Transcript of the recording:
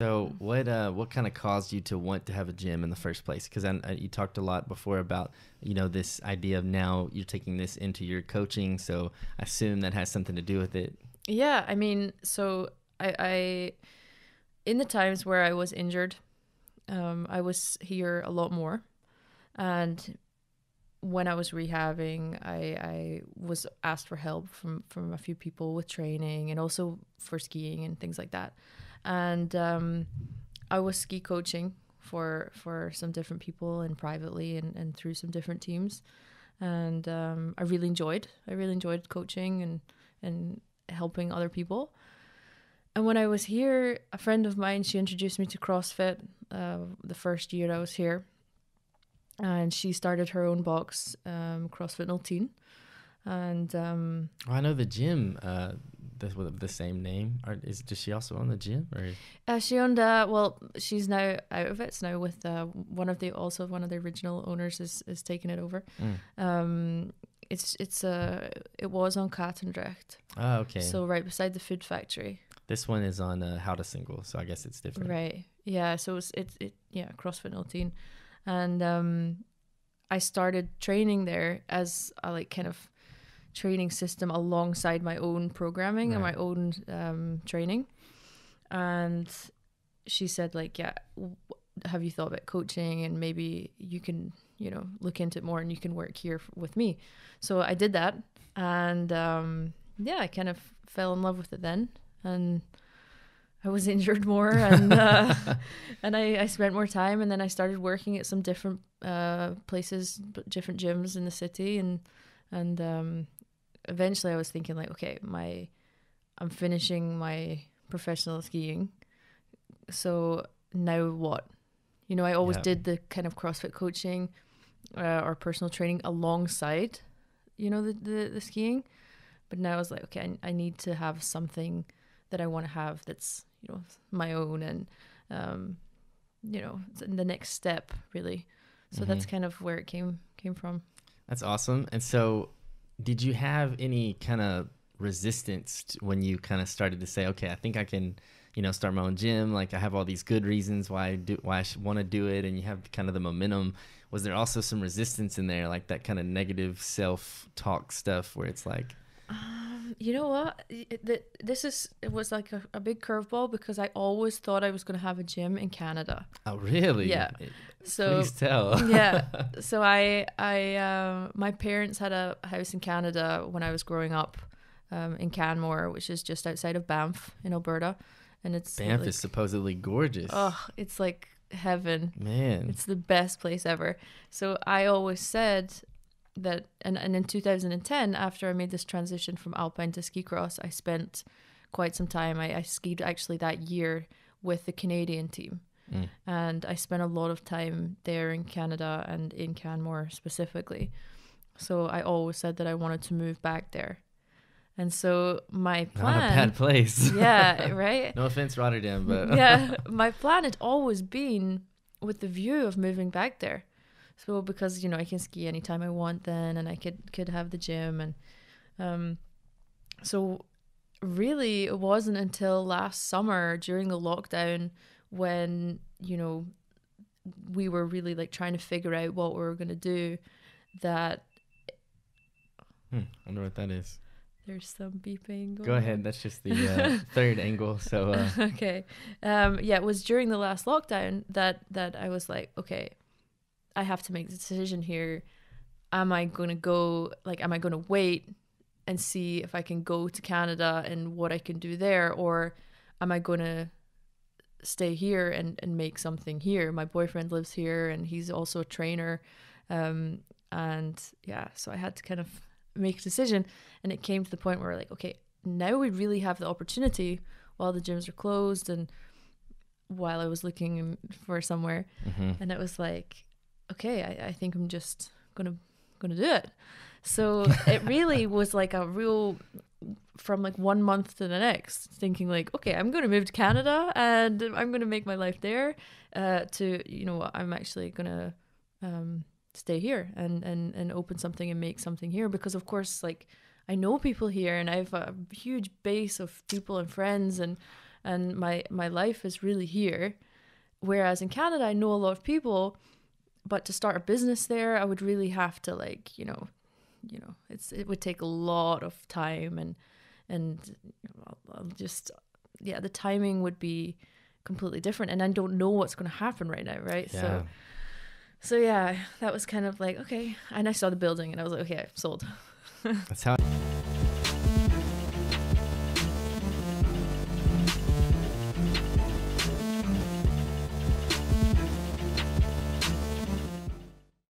So what kind of caused you to want to have a gym in the first place? Because you talked a lot before about, this idea of now you're taking this into your coaching. So I assume that has something to do with it. Yeah, I mean, so I in the times where I was injured, I was here a lot more. And when I was rehabbing, I was asked for help from a few people with training and also for skiing and things like that. And I was ski coaching for some different people and privately and through some different teams. And I really enjoyed coaching and helping other people. And when I was here, a friend of mine, she introduced me to CrossFit the first year I was here. And she started her own box, CrossFit 010. And I know the gym, with the same name. Does she also own the gym? Or she owned she's now out of it. It's now with one of the original owners is taking it over. It was on Katendrecht. Oh, okay. So right beside the food factory. This one is on Houdesingle, so I guess it's different. Right. Yeah. So it's CrossFit 010. And I started training there as a kind of training system alongside my own programming and my own training. And she said have you thought about coaching, and maybe you can look into it more and you can work here with me. So I did that, and I kind of fell in love with it then, and I was injured more, and and I spent more time, and then I started working at some different places, different gyms in the city, and eventually I was thinking okay, I'm finishing my professional skiing, so now what? I always did the kind of CrossFit coaching or personal training alongside, the skiing, but now I was like, okay, I need to have something that I want to have that's my own, and the next step really. So that's kind of where it came from. That's awesome. And so did you have any kind of resistance when you kind of started to say, okay, I think I can start my own gym, I have all these good reasons why I should want to do it, and you have kind of the momentum? Was there also some resistance in there, that kind of negative self-talk stuff where it's you know what? It was a big curveball, because I always thought I was going to have a gym in Canada. Oh, really? Yeah. So please tell. Yeah. So I my parents had a house in Canada when I was growing up, in Canmore, which is just outside of Banff in Alberta, and Banff is supposedly gorgeous. Oh, it's like heaven. Man, it's the best place ever. So I always said that, and in 2010, after I made this transition from alpine to ski cross, I spent quite some time. I skied actually that year with the Canadian team, and I spent a lot of time there in Canada and in Canmore specifically. So I always said that I wanted to move back there. And so my plan... Not a bad place. Yeah, right? No offense, Rotterdam, but... Yeah, my plan had always been with the view of moving back there. So because, I can ski anytime I want then, and I could have the gym. And so really it wasn't until last summer during the lockdown when, we were really trying to figure out what we were going to do that... I wonder what that is. There's some beeping going Go ahead. on. That's just the third angle. So okay. It was during the last lockdown that I was like, okay, I have to make the decision here. Am I going to go, am I going to wait and see if I can go to Canada and what I can do there? Or am I going to stay here and make something here? My boyfriend lives here and he's also a trainer. So I had to kind of make a decision, and it came to the point where okay, now we really have the opportunity while the gyms are closed and while I was looking for somewhere, and it was okay, I think I'm just gonna do it. So it really was a real, from 1 month to the next, thinking okay, I'm gonna move to Canada and I'm gonna make my life there, to I'm actually gonna stay here and open something and make something here, because of course I know people here and I have a huge base of people and friends, and and my life is really here. Whereas in Canada, I know a lot of people, but to start a business there, I would really have to like, it would take a lot of time, and I'll just, the timing would be completely different, and I don't know what's going to happen right now, right? Yeah. So yeah, that was kind of like, okay. And I saw the building and I was like, okay, sold. That's how